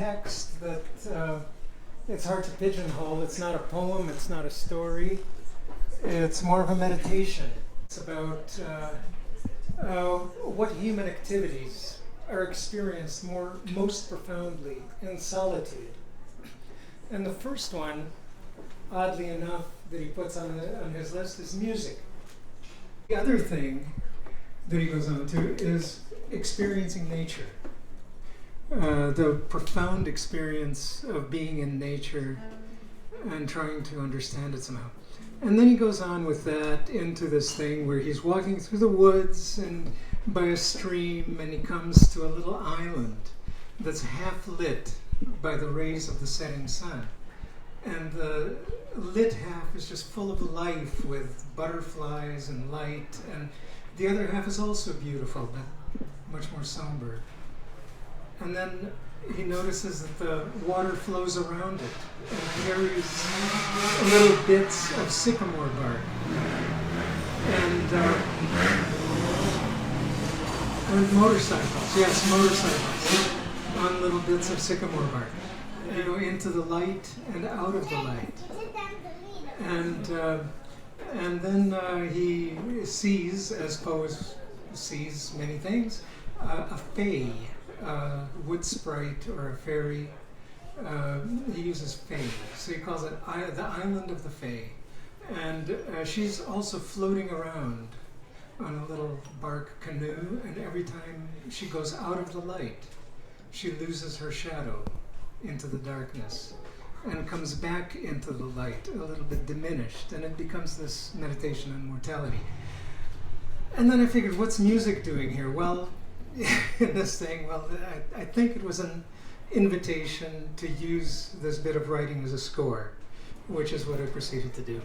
text that it's hard to pigeonhole. It's not a poem, it's not a story. It's more of a meditation. It's about what human activities are experienced most profoundly in solitude. And the first one, oddly enough, that he puts on his list is music. The other thing that he goes on to is experiencing nature. The profound experience of being in nature and trying to understand it somehow. And then he goes on with that into this thing where he's walking through the woods and by a stream, and he comes to a little island that's half lit by the rays of the setting sun. And the lit half is just full of life with butterflies and light, and the other half is also beautiful, but much more somber. And then he notices that the water flows around it and carries little bits of sycamore bark and motorcycles. Yes, motorcycles on little bits of sycamore bark. You know, into the light and out of the light. And then he sees, as Poe sees many things, a fae. Wood sprite or a fairy. He uses fae, so he calls it the island of the fae. And she's also floating around on a little bark canoe, and every time she goes out of the light, she loses her shadow into the darkness and comes back into the light a little bit diminished, and it becomes this meditation on mortality. And then I figured, what's music doing here? Well, in this thing, I think it was an invitation to use this bit of writing as a score, which is what I proceeded to do.